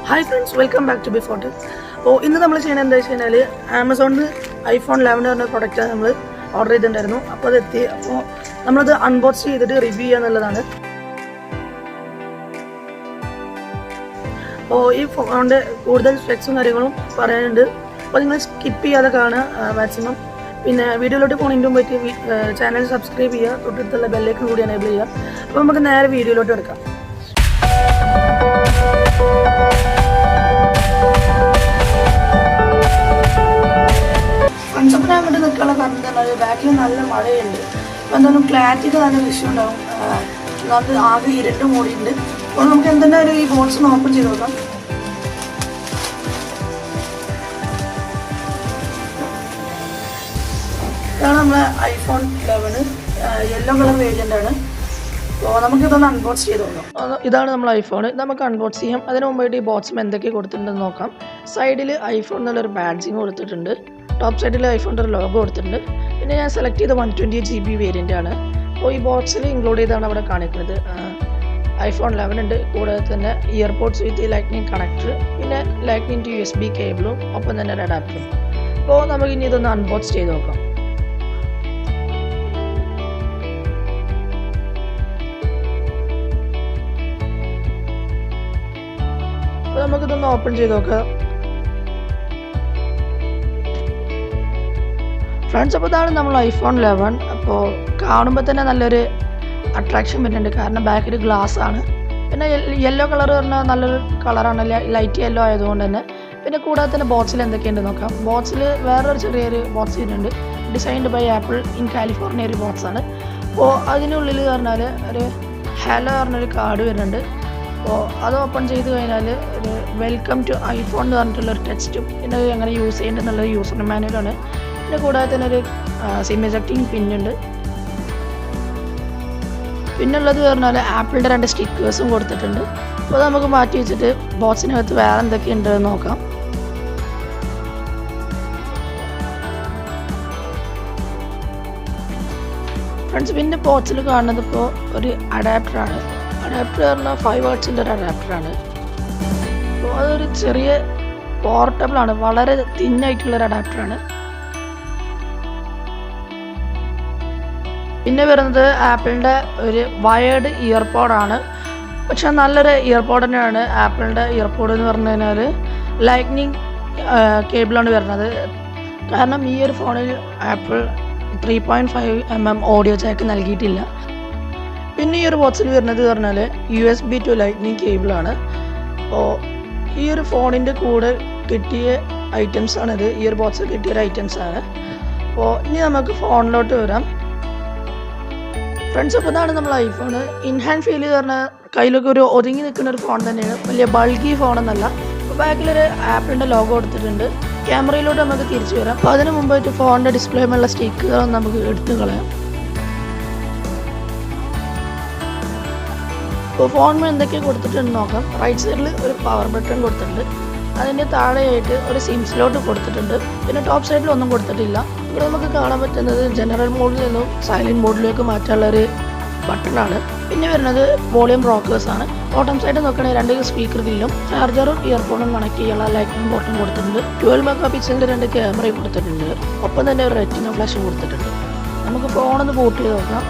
Hi friends, welcome back to Before. So, in the Amazon iPhone 11 product order ചെയ്തിട്ടുണ്ടായിരുന്നു. അപ്പോൾ അത് എത്തി. അപ്പോൾ നമ്മൾ അത് അൺബോക്സ് ചെയ്തിട്ട് റിവ്യൂ ചെയ്യാന്നുള്ളതാണ്. അപ്പോൾ ഈ ഫോണിന്റെ കൂടുതൽ സ്പെക്സും കാര്യങ്ങളും പറയാനുണ്ട്. അപ്പോൾ നിങ്ങൾ സ്കിപ്പ് ചെയ്യാതെ കാണുക മാക്സിമം. പിന്നെ വീഡിയോയിലോട്ട് പോകുന്നതിന് മുമ്പായിട്ട് ചാനൽ സബ്സ്ക്രൈബ് ചെയ്യുക, തൊട്ടടുത്തുള്ള ബെല്ലൈക്കൺ കൂടി എനേബിൾ ചെയ്യുക. അപ്പോൾ നമുക്ക് നേരെ വീഡിയോയിലോട്ട് എടുക്കാം. ഫ്രണ്ട്സൊക്കെ ഞാൻ അങ്ങോട്ട് നിൽക്കാനുള്ള കാരണം എന്താണ്, ബാക്കിൽ നല്ല മഴയുണ്ട്. അപ്പോൾ എന്തായാലും ക്ലാരിറ്റിക്ക് നല്ല വിഷയം ഉണ്ടാവും. അത് ആകെ ഇരുട്ട് മൂടിയുണ്ട്. അപ്പോൾ നമുക്ക് എന്തായാലും ഈ ബോക്സ് ഒന്ന് ഓപ്പൺ ചെയ്ത് നോക്കാം. ഇതാണ് നമ്മളെ iPhone 11 യെല്ലോ കളർ വേരിയൻ്റ് ആണ്. അപ്പോൾ നമുക്കിതൊന്ന് അൺബോക്സ് ചെയ്ത് നോക്കാം. ഇതാണ് നമ്മൾ ഐഫോൺ, നമുക്ക് അൺബോക്സ് ചെയ്യാം. അതിന് മുമ്പായിട്ട് ഈ ബോക്സിൽ എന്തൊക്കെ കൊടുത്തിട്ടുണ്ടെന്ന് നോക്കാം. സൈഡിൽ ഐഫോൺ എന്നുള്ളൊരു ബാഡ്ജിങ് കൊടുത്തിട്ടുണ്ട്. ടോപ്പ് സൈഡിൽ ഐഫോണിൻ്റെ ഒരു ലോഗോ കൊടുത്തിട്ടുണ്ട്. പിന്നെ ഞാൻ സെലക്ട് ചെയ്ത 128GB വേരിയൻ്റ് ആണ്. അപ്പോൾ ഈ ബോക്സിൽ ഇൻക്ലൂഡ് ചെയ്താണ് അവിടെ കാണിക്കുന്നത്. iPhone 11 ഉണ്ട്, കൂടാതെ തന്നെ ഇയർപോഡ്സ് വിത്ത് ലൈറ്റ്നിങ് കണക്ടർ, പിന്നെ ലൈറ്റ്നിങ് ടു USB കേബിളും, ഒപ്പം തന്നെ ഒരു അഡാപ്റ്ററും. അപ്പോൾ നമുക്ക് ഇനി ഇതൊന്ന് അൺബോക്സ് ചെയ്ത് നോക്കാം. അപ്പോൾ നമുക്കിതൊന്ന് ഓപ്പൺ ചെയ്ത് നോക്കാം. ഫ്രണ്ട്സ്, അപ്പോൾ ഇതാണ് നമ്മൾ iPhone 11. അപ്പോൾ കാണുമ്പോൾ തന്നെ നല്ലൊരു അട്രാക്ഷൻ വരുന്നുണ്ട്, കാരണം ബാക്കിൽ ഗ്ലാസ് ആണ്. പിന്നെ യെല്ലോ കളർ പറഞ്ഞാൽ നല്ലൊരു കളറാണ്, ലൈറ്റ് യെല്ലോ ആയതുകൊണ്ട് തന്നെ. പിന്നെ കൂടാതെ തന്നെ ബോക്സിൽ എന്തൊക്കെയുണ്ട് നോക്കാം. ബോക്സിൽ വേറൊരു ചെറിയൊരു ബോക്സ് വരുന്നുണ്ട്, designed by Apple in California ഒരു ബോക്സാണ്. അപ്പോൾ അതിനുള്ളിൽ പറഞ്ഞാൽ ഒരു ഹലോ പറഞ്ഞൊരു കാർഡ് വരുന്നുണ്ട്. അപ്പോൾ അത് ഓപ്പൺ ചെയ്ത് കഴിഞ്ഞാൽ ഒരു വെൽക്കം ടു ഐഫോൺ എന്ന് പറഞ്ഞിട്ടുള്ളൊരു ടെക്സ്റ്റും, പിന്നെ എങ്ങനെ യൂസ് ചെയ്യേണ്ടതെന്നുള്ളൊരു യൂസർ മാനുവലാണ്. പിന്നെ കൂടാതെ തന്നെ ഒരു സിം എജക്റ്റിംഗ് പിന്നുണ്ട്. പിന്നുള്ളത് പറഞ്ഞാൽ ആപ്പിളിൻ്റെ 2 സ്റ്റിക്കേഴ്സും കൊടുത്തിട്ടുണ്ട്. അപ്പോൾ നമുക്ക് മാറ്റി വെച്ചിട്ട് ബോക്സിനകത്ത് വേറെ എന്തൊക്കെയുണ്ടെന്ന് നോക്കാം. ഫ്രണ്ട്സ്, പിന്നെ ബോക്സിൽ കാണുന്നത് ഇപ്പോൾ ഒരു അഡാപ്റ്ററാണ്. അഡാപ്റ്റർ പറഞ്ഞാൽ 5 വാട്ട്സിൻ്റെ ഒരു അഡാപ്റ്ററാണ്. അപ്പോൾ അതൊരു ചെറിയ പോർട്ടബിളാണ്, വളരെ തിന്നായിട്ടുള്ളൊരു അഡാപ്റ്ററാണ്. പിന്നെ വരുന്നത് ആപ്പിളിൻ്റെ ഒരു വയേർഡ് ഇയർപോഡാണ്. പക്ഷെ നല്ലൊരു ഇയർപോഡ് തന്നെയാണ്. ആപ്പിളിൻ്റെ ഇയർപോഡ് എന്ന് പറഞ്ഞു കഴിഞ്ഞാൽ ലൈറ്റ്നിങ് കേബിളാണ് വരുന്നത്. കാരണം ഈ ഒരു ഫോണിൽ ആപ്പിൾ 3.5mm ഓഡിയോ ജാക്ക് നൽകിയിട്ടില്ല. പിന്നെ ഈ ഒരു ബോക്സിൽ വരുന്നത് പറഞ്ഞാൽ USB ടു ലൈറ്റ്നിങ് കേബിളാണ്. അപ്പോൾ ഈ ഒരു ഫോണിൻ്റെ കൂടെ കിട്ടിയ ഐറ്റംസാണിത്. ഈ ഒരു ബോക്സിൽ കിട്ടിയൊരു ഐറ്റംസാണ്. അപ്പോൾ ഇനി നമുക്ക് ഫോണിലോട്ട് വരാം. ഫ്രണ്ട്സ്, അപ്പോൾ ഇതാണ് നമ്മൾ ഐഫോൺ. ഇൻഹാൻഡ് ഫീൽ പറഞ്ഞാൽ കയ്യിലൊക്കെ ഒരു ഒതുങ്ങി നിൽക്കുന്ന ഒരു ഫോൺ തന്നെയാണ്, വലിയ ബൾഗി ഫോണെന്നല്ല. അപ്പോൾ ബാക്കിലൊരു ആപ്പിളിൻ്റെ ലോഗോ കൊടുത്തിട്ടുണ്ട്. ക്യാമറയിലോട്ട് നമുക്ക് തിരിച്ചു വരാം. അപ്പോൾ അതിന് മുമ്പായിട്ട് ഫോണിൻ്റെ ഡിസ്പ്ലേയിലുള്ള സ്റ്റിക്കർ നമുക്ക് എടുത്തു കളയാം. അപ്പോൾ ഫോണിന് എന്തൊക്കെ കൊടുത്തിട്ടുണ്ട് നോക്കാം. റൈറ്റ് സൈഡിൽ ഒരു പവർ ബട്ടൺ കൊടുത്തിട്ടുണ്ട്. അതിൻ്റെ താഴെയായിട്ട് ഒരു സിം സ്ലോട്ട് കൊടുത്തിട്ടുണ്ട്. പിന്നെ ടോപ്പ് സൈഡിൽ ഒന്നും കൊടുത്തിട്ടില്ല. ഇവിടെ നമുക്ക് കാണാൻ പറ്റുന്നത് ജനറൽ മോഡിൽ നിന്നും സൈലൻറ്റ് മോഡിലേക്ക് മാറ്റാനുള്ളൊരു ബട്ടണാണ്. പിന്നെ വരുന്നത് വോളിയം റോക്കേഴ്സാണ്. ബോട്ടം സൈഡ് നോക്കുകയാണെങ്കിൽ 2 സ്പീക്കർ ഗ്രില്ലും ചാർജറും ഇയർഫോണും കണക്ട് ചെയ്യാനുള്ള ലൈറ്റിംഗ് ബോട്ടൺ കൊടുത്തിട്ടുണ്ട്. 12 മെഗാപിക്സലിൻ്റെ 2 ക്യാമറയും കൊടുത്തിട്ടുണ്ട്. ഒപ്പം തന്നെ ഒരു റെറ്റിന ഫ്ലാഷും കൊടുത്തിട്ടുണ്ട്. നമുക്ക് ഫോണൊന്ന് ബൂട്ട് ചെയ്ത് നോക്കാം.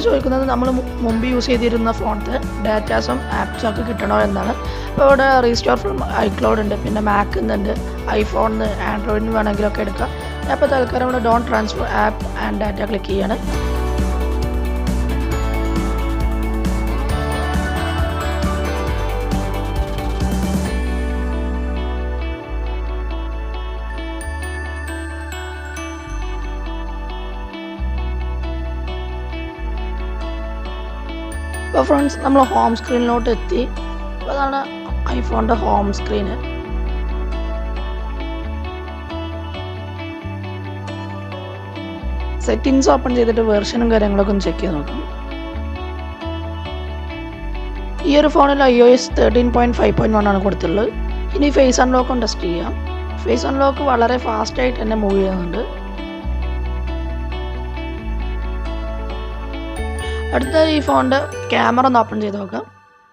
ചോദിക്കുന്നത് നമ്മൾ മുമ്പ് യൂസ് ചെയ്തിരുന്ന ഫോണിൻ്റെ ഡാറ്റാസും ആപ്സൊക്കെ കിട്ടണോ എന്നാണ്. അപ്പോൾ ഇവിടെ റീസ്റ്റോർ ഫ്രം ഐക്ലൗഡ് ഉണ്ട്, പിന്നെ മാക്കിൽ നിന്നുണ്ട്, ഐഫോണിന് ആൻഡ്രോയിഡിന് വേണമെങ്കിലൊക്കെ എടുക്കാം. അപ്പോൾ തൽക്കാലം ഇവിടെ don't transfer app and data click ചെയ്യാണ്. അപ്പോൾ ഫ്രണ്ട്സ് നമ്മൾ ഹോം സ്ക്രീനിലോട്ട് എത്തി. അപ്പോൾ അതാണ് ഐഫോണിൻ്റെ ഹോം സ്ക്രീന്. സെറ്റിങ്സ് ഓപ്പൺ ചെയ്തിട്ട് വെർഷനും കാര്യങ്ങളൊക്കെ ഒന്ന് ചെക്ക് ചെയ്ത് നോക്കാം. ഈ ഒരു ഫോണിൽ iOS 13.5.1 ആണ് കൊടുത്തിട്ടുള്ളത്. ഇനി ഫേസ് അൺലോക്ക് ഒന്ന് ടെസ്റ്റ് ചെയ്യാം. ഫേസ് അൺലോക്ക് വളരെ ഫാസ്റ്റായിട്ട് തന്നെ മൂവ് ചെയ്യുന്നുണ്ട്. അടുത്ത ഈ ഫോണിൻ്റെ ക്യാമറ ഒന്ന് ഓപ്പൺ ചെയ്ത് നോക്കാം.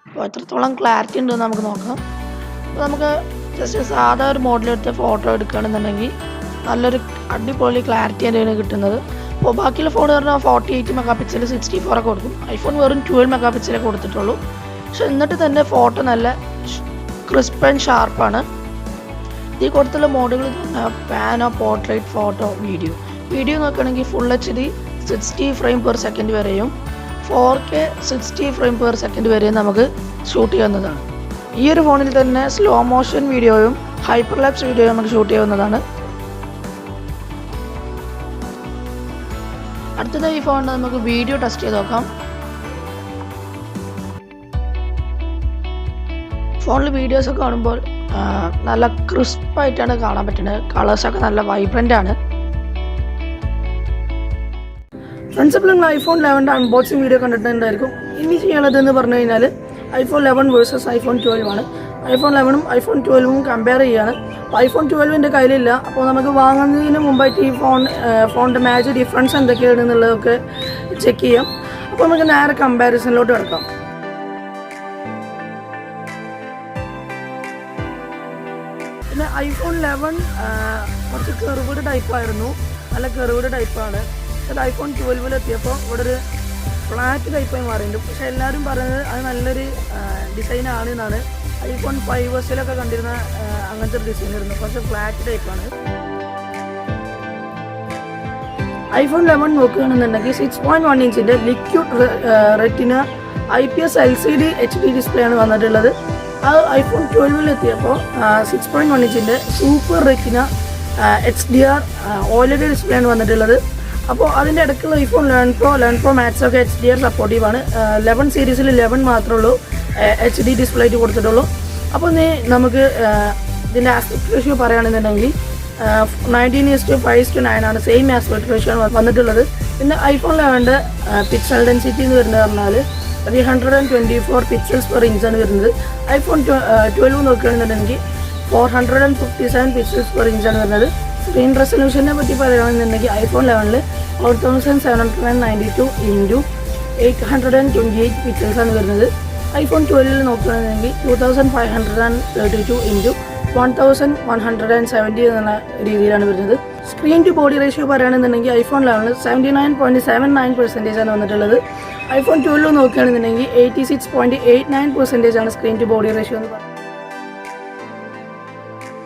അപ്പോൾ എത്രത്തോളം ക്ലാരിറ്റി ഉണ്ടെന്ന് നമുക്ക് നോക്കാം. അപ്പോൾ നമുക്ക് ജസ്റ്റ് സാധാ ഒരു മോഡിലെടുത്ത് ഫോട്ടോ എടുക്കുകയാണെന്നുണ്ടെങ്കിൽ നല്ലൊരു അടിപൊളി ക്ലാരിറ്റി തന്നെയാണ് കിട്ടുന്നത്. അപ്പോൾ ബാക്കിയുള്ള ഫോൺ പറഞ്ഞാൽ 48 മെഗാ പിക്സൽ 64 ഒക്കെ കൊടുക്കും. ഐഫോൺ വെറും 12 മെഗാ പിക്സലേ കൊടുത്തിട്ടുള്ളൂ. പക്ഷെ എന്നിട്ട് തന്നെ ഫോട്ടോ നല്ല ക്രിസ്പ് ആൻഡ് ഷാർപ്പാണ്. ഈ കൊടുത്തുള്ള മോഡുകൾ പാനോ, പോർട്രേറ്റ്, ഫോട്ടോ, വീഡിയോ നോക്കുകയാണെങ്കിൽ full HD 60 frame per second വരെയും 4K 60 ഫ്രെയിം പെർ സെക്കൻഡ് വരെയും നമുക്ക് ഷൂട്ട് ചെയ്യാവുന്നതാണ്. ഈ ഒരു ഫോണിൽ തന്നെ സ്ലോ മോഷൻ വീഡിയോയും ഹൈപ്പർലാപ്സ് വീഡിയോയും നമുക്ക് ഷൂട്ട് ചെയ്യാവുന്നതാണ്. അടുത്തത് ഈ ഫോണിൽ നമുക്ക് വീഡിയോ ടെസ്റ്റ് ചെയ്ത് നോക്കാം. ഫോണിൽ വീഡിയോസൊക്കെ കാണുമ്പോൾ നല്ല ക്രിസ്പായിട്ടാണ് കാണാൻ പറ്റുന്നത്. കളേഴ്സൊക്കെ നല്ല വൈബ്രൻ്റ് ആണ്. ഫ്രണ്ട്സ്, ഇപ്പോൾ നിങ്ങൾ ഐഫോൺ 11 അൺബോക്സിങ് വീഡിയോ കണ്ടിട്ടുണ്ടായിരിക്കും. ഇനി ചെയ്യാനുള്ളതെന്ന് പറഞ്ഞു കഴിഞ്ഞാൽ ഐഫോൺ 11 വേഴ്സസ് ഐഫോൺ 12 ആണ്. ഐഫോൺ 11ഉം ഐഫോൺ 12ഉം കമ്പയർ ചെയ്യുകയാണ്. അപ്പോൾ ഐഫോൺ 12 എൻ്റെ കയ്യിലില്ല. അപ്പോൾ നമുക്ക് വാങ്ങുന്നതിന് മുമ്പായിട്ട് ഈ ഫോണിൻ്റെ മാച്ച് ഡിഫറൻസ് എന്തൊക്കെയാണ് എന്നുള്ളതൊക്കെ ചെക്ക് ചെയ്യാം. അപ്പോൾ നമുക്ക് നേരെ കമ്പാരിസണിലോട്ട് കിടക്കാം. പിന്നെ ഐഫോൺ 11 കുറച്ച് കെർവ്ഡ് ടൈപ്പായിരുന്നു, നല്ല കെർവ്ഡ് ടൈപ്പാണ്. അത് ഐഫോൺ 12 എത്തിയപ്പോൾ ഇവിടെ ഒരു ഫ്ലാറ്റ് ടൈപ്പായി മാറിയിട്ടുണ്ട്. പക്ഷെ എല്ലാവരും പറയുന്നത് അത് നല്ലൊരു ഡിസൈനാണ് എന്നാണ്. ഐഫോൺ 5S കണ്ടിരുന്ന അങ്ങനത്തെ ഒരു ഡിസൈൻ ആയിരുന്നു, പക്ഷെ ഫ്ലാറ്റ് ടൈപ്പാണ്. ഐഫോൺ 11 നോക്കുകയാണെന്നുണ്ടെങ്കിൽ 6.1 ഇഞ്ചിൻ്റെ liquid retina IPS LCD HD display ആണ് വന്നിട്ടുള്ളത്. അത് ഐഫോൺ 12 എത്തിയപ്പോൾ 6.1 ഇഞ്ചിൻ്റെ super retina HDR OLED display ആണ് വന്നിട്ടുള്ളത്. അപ്പോൾ അതിൻ്റെ ഇടയ്ക്കുള്ള ഐഫോൺ 11 Pro Max ഒക്കെ HDR സപ്പോർട്ടീവാണ്. 11 സീരീസിൽ 11 മാത്രമേ ഉള്ളൂ HD ഡിസ്പ്ലേ ആയിട്ട് കൊടുത്തിട്ടുള്ളൂ. അപ്പോൾ നമുക്ക് ഇതിൻ്റെ ആസ്പെക്ട് റേഷ്യോ പറയുകയാണെന്നുണ്ടെങ്കിൽ 19:5:9 ആണ്. സെയിം ആസ്പെക്ട് റേഷ്യോ ആണ് വന്നിട്ടുള്ളത്. പിന്നെ ഐഫോൺ 11 പിക്സൽ ഡെൻസിറ്റി എന്ന് വരുന്നത് പറഞ്ഞാൽ 324 പിക്സൽസ് പെർ ഇഞ്ചാണ് വരുന്നത്. ഐഫോൺ 12 നോക്കുകയാണെന്നുണ്ടെങ്കിൽ 457 പിക്സൽസ് പെർ ഇഞ്ചാണ് വരുന്നത്. സ്ക്രീൻ റെസൊല്യൂഷനെ പറ്റി പറയുകയാണെന്നുണ്ടെങ്കിൽ ഐഫോൺ 11 4792 × 828 പിക്സൽസാണ് വരുന്നത്. ഐഫോൺ 12 നോക്കുകയാണെന്നുണ്ടെങ്കിൽ 2532 × 1170 എന്നുള്ള രീതിയിലാണ് വരുന്നത്. സ്ക്രീൻ ടു ബോഡി റേഷ്യോ പറയുകയാണെന്നുണ്ടെങ്കിൽ ഐഫോൺ 11 79.79% ആണ് വന്നിട്ടുള്ളത്. ഐഫോൺ 12 നോക്കുകയാണെന്നുണ്ടെങ്കിൽ 86.89% ആണ് സ്ക്രീൻ ടു ബോഡി റേഷ്യോ എന്ന് പറയുന്നത്.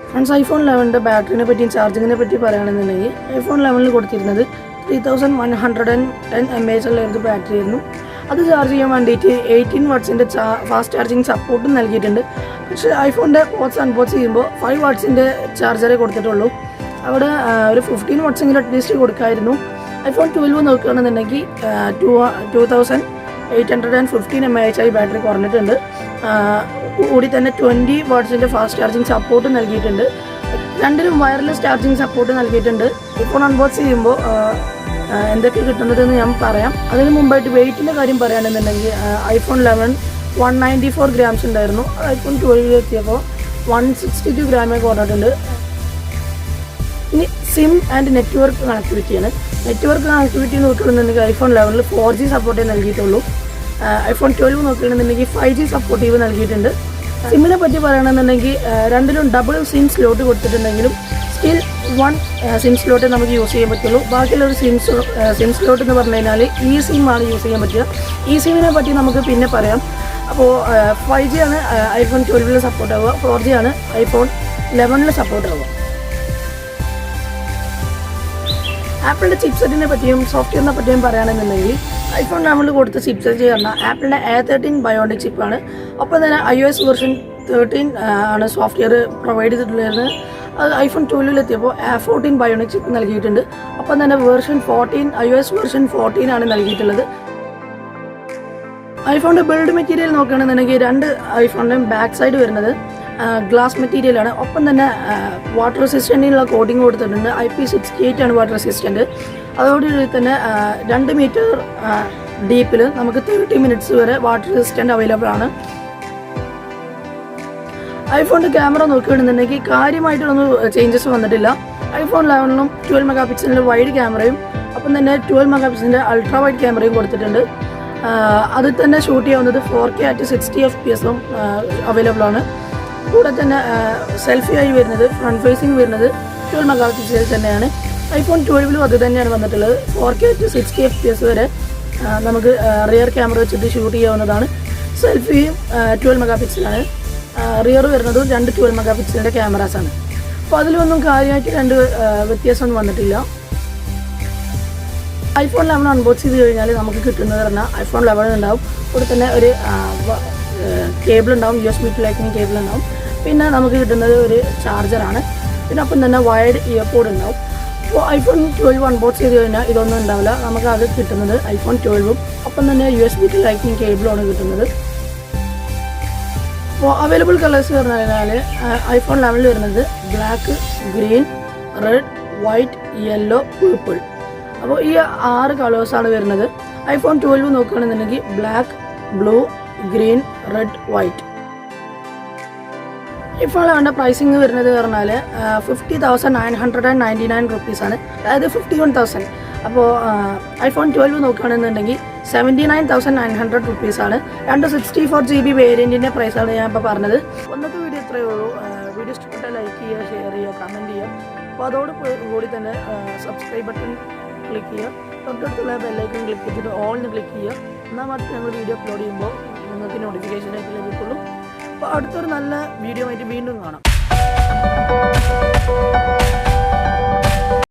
ഫ്രണ്ട്സ്, ഐഫോൺ 11 ബാറ്ററിനെ പറ്റിയും ചാർജിങ്ങിനെ പറ്റി പറയുകയാണെന്നുണ്ടെങ്കിൽ ഐഫോൺ 11 കൊടുത്തിരുന്നത് 3110 mAh ഉള്ള ബാറ്ററി ആയിരുന്നു. അത് ചാർജ് ചെയ്യാൻ വേണ്ടിയിട്ട് 18 വാട്ട്സിൻ്റെ ഫാസ്റ്റ് ചാർജിങ് സപ്പോർട്ടും നൽകിയിട്ടുണ്ട്. പക്ഷേ ഐഫോണിൻ്റെ ബോക്സ് അൺബോക്സ് ചെയ്യുമ്പോൾ 5 വാട്ട്സിൻ്റെ ചാർജറേ കൊടുത്തിട്ടുള്ളൂ. അവിടെ ഒരു 15 വാട്ട്സെങ്കിലും അറ്റ്ലീസ്റ്റ് കൊടുക്കായിരുന്നു. ഐഫോൺ 12 നോക്കുകയാണെന്നുണ്ടെങ്കിൽ 2815 mAh ആയി ബാറ്ററി കുറഞ്ഞിട്ടുണ്ട്. കൂടി തന്നെ 20 വാട്ട്സിൻ്റെ ഫാസ്റ്റ് ചാർജിങ് സപ്പോർട്ട് നൽകിയിട്ടുണ്ട്. രണ്ടിനും വയർലെസ് ചാർജിങ് സപ്പോർട്ട് നൽകിയിട്ടുണ്ട്. ഇപ്പോൾ അൺബോക്സ് ചെയ്യുമ്പോൾ എന്തൊക്കെ കിട്ടുന്നതെന്ന് ഞാൻ പറയാം. അതിന് മുമ്പായിട്ട് വെയിറ്റിൻ്റെ കാര്യം പറയുകയാണെന്നുണ്ടെങ്കിൽ ഐഫോൺ 11 194 ഗ്രാംസ് ഉണ്ടായിരുന്നു. ഐഫോൺ 12 എത്തിയപ്പോൾ 162 ഗ്രാമേ കുറഞ്ഞിട്ടുണ്ട്. ഇനി സിം ആൻഡ് നെറ്റ്വർക്ക് കണക്ടിവിറ്റിയാണ്. നെറ്റ്വർക്ക് കണക്ടിവിറ്റി നോക്കുകയാണെന്നുണ്ടെങ്കിൽ ഐഫോൺ 11 4G സപ്പോർട്ടേ നൽകിയിട്ടുള്ളൂ. ഐഫോൺ 12 നോക്കുകയാണെന്നുണ്ടെങ്കിൽ 5G സപ്പോർട്ടീവ് നൽകിയിട്ടുണ്ട്. സിമ്മിനെ പറ്റി പറയുകയാണെന്നുണ്ടെങ്കിൽ രണ്ടിലും ഡബിൾ സിം സ്ലോട്ട് കൊടുത്തിട്ടുണ്ടെങ്കിലും സ്റ്റിൽ വൺ സിം സ്ലോട്ട് നമുക്ക് യൂസ് ചെയ്യാൻ പറ്റുള്ളൂ. ബാക്കിയുള്ള ഒരു സിം സ്ലോട്ട് എന്ന് പറഞ്ഞു കഴിഞ്ഞാൽ ഈ സിമ്മാണ് യൂസ് ചെയ്യാൻ പറ്റുക. ഈ സിമ്മിനെ പറ്റി നമുക്ക് പിന്നെ പറയാം. അപ്പോൾ 5G ആണ് iPhone 12 സപ്പോർട്ട് ആവുക, 4G ആണ് iPhone 11 സപ്പോർട്ട് ആവുക. ആപ്പിളിൻ്റെ ചിപ്സെറ്റിനെ പറ്റിയും സോഫ്റ്റ്വെയറിനെ പറ്റിയും പറയുകയാണെന്നുണ്ടെങ്കിൽ iPhone 11 കൊടുത്ത ചിപ്സെറ്റ് പറഞ്ഞാൽ ആപ്പിളിൻ്റെ A13 ബയോണിക് ചിപ്പാണ്. ഒപ്പം തന്നെ iOS വെർഷൻ 13 ആണ് സോഫ്റ്റ്വെയർ പ്രൊവൈഡ് ചെയ്തിട്ടുള്ളത്. അത് iPhone 12 എത്തിയപ്പോൾ A14 ബയോണിക് ചിപ്പ് നൽകിയിട്ടുണ്ട്. ഒപ്പം തന്നെ iOS വെർഷൻ 14 ആണ് നൽകിയിട്ടുള്ളത്. ഐഫോണിൻ്റെ ബിൽഡ് മെറ്റീരിയൽ നോക്കുകയാണെന്നുണ്ടെങ്കിൽ രണ്ട് ഐഫോണിൻ്റെയും ബാക്ക് സൈഡ് വരുന്നത് ഗ്ലാസ് മെറ്റീരിയലാണ്. ഒപ്പം തന്നെ വാട്ടർ റെസിസ്റ്റൻറ്റിനുള്ള കോട്ടിങ് കൊടുത്തിട്ടുണ്ട്. IP68 ആണ് വാട്ടർ റെസിസ്റ്റൻറ്റ്. അതോടുകൂടി തന്നെ 2 മീറ്റർ ഡീപ്പിൽ നമുക്ക് 30 മിനിറ്റ്സ് വരെ വാട്ടർ റെസിസ്റ്റൻറ്റ് അവൈലബിൾ ആണ്. ഐഫോണിൻ്റെ ക്യാമറ നോക്കുകയാണെന്നുണ്ടെങ്കിൽ കാര്യമായിട്ടൊന്നും ചേഞ്ചസ് വന്നിട്ടില്ല. iPhone 11 12 മെഗാ പിക്സലിൻ്റെ വൈഡ് ക്യാമറയും ഒപ്പം തന്നെ 12 മെഗാ പിക്സലിൻ്റെ അൾട്രാ വൈഡ് ക്യാമറയും കൊടുത്തിട്ടുണ്ട്. അതിൽ തന്നെ ഷൂട്ട് ചെയ്യാവുന്നത് 4K at 60 FPS അവൈലബിൾ ആണ്. കൂടെ തന്നെ സെൽഫി ആയി വരുന്നത് ഫ്രണ്ട് ഫേസിങ് വരുന്നത് 12 മെഗാ പിക്സൽ തന്നെയാണ്. iPhone 12 അത് തന്നെയാണ് വന്നിട്ടുള്ളത്. 4K at 60 FPS വരെ നമുക്ക് റിയർ ക്യാമറ വെച്ചിട്ട് ഷൂട്ട് ചെയ്യാവുന്നതാണ്. സെൽഫിയും 12 മെഗാ പിക്സലാണ്. റിയർ വരുന്നതും 2 12 മെഗാ പിക്സലിൻ്റെ ക്യാമറാസാണ്. അപ്പോൾ അതിലൊന്നും കാര്യമായിട്ട് വ്യത്യാസമൊന്നും വന്നിട്ടില്ല. iPhone 11 അൺബോക്സ് ചെയ്ത് കഴിഞ്ഞാൽ നമുക്ക് കിട്ടുന്നത് പറഞ്ഞാൽ iPhone 11 ഉണ്ടാവും. കൂടെ തന്നെ ഒരു കേബിൾ ഉണ്ടാവും, USB to Lightning കേബിൾ ഉണ്ടാവും. പിന്നെ നമുക്ക് കിട്ടുന്നത് ഒരു ചാർജറാണ്. പിന്നെ ഒപ്പം തന്നെ വയർഡ് ഇയർപോഡ് ഉണ്ടാവും. അപ്പോൾ iPhone 12 അൺബോക്സ് ചെയ്ത് കഴിഞ്ഞാൽ ഇതൊന്നും ഉണ്ടാവില്ല. നമുക്ക് അത് കിട്ടുന്നത് iPhone 12 ഒപ്പം തന്നെ USB to Lightning കേബിളാണ് കിട്ടുന്നത്. അപ്പോൾ അവൈലബിൾ കളേഴ്സ് പറഞ്ഞു കഴിഞ്ഞാൽ iPhone 11 വരുന്നത് black, green, red, white, yellow, purple. അപ്പോൾ ഈ 6 കളേഴ്സാണ് വരുന്നത്. iPhone 12 നോക്കുകയാണെന്നുണ്ടെങ്കിൽ black, blue, green, red, white. ഇപ്പോൾ അവൻ്റെ പ്രൈസിങ് വരുന്നത് പറഞ്ഞാൽ 50,999 റുപ്പീസാണ്, അതായത് 51,000. അപ്പോൾ iPhone 12 നോക്കുകയാണെന്നുണ്ടെങ്കിൽ 79,900 റുപ്പീസാണ്. 264 GB വേരിയൻറ്റിൻ്റെ പ്രൈസാണ് ഞാൻ ഇപ്പോൾ പറഞ്ഞത്. ഒന്നത്തെ വീഡിയോ ഇത്രയേ ഉള്ളൂ. വീഡിയോ ഇഷ്ടപ്പെട്ടാൽ ലൈക്ക് ചെയ്യുക, ഷെയർ ചെയ്യുക, കമൻറ്റ് ചെയ്യുക. അപ്പോൾ അതോടുകൂടി തന്നെ സബ്സ്ക്രൈബ് ബട്ടൺ ക്ലിക്ക് ചെയ്യുക. തൊട്ടടുത്തുള്ള ബെല്ലൈക്കൺ ക്ലിക്ക് ചെയ്തിട്ട് ഓൾന്ന് ക്ലിക്ക് ചെയ്യുക. എന്നാൽ മാത്രമേ ഞങ്ങൾ വീഡിയോ അപ്ലോഡ് ചെയ്യുമ്പോൾ നിങ്ങൾക്ക് നോട്ടിഫിക്കേഷനായിട്ട് ലഭിക്കുള്ളൂ. അപ്പോൾ അടുത്തൊരു നല്ല വീഡിയോ ആയിട്ട് വീണ്ടും കാണാം.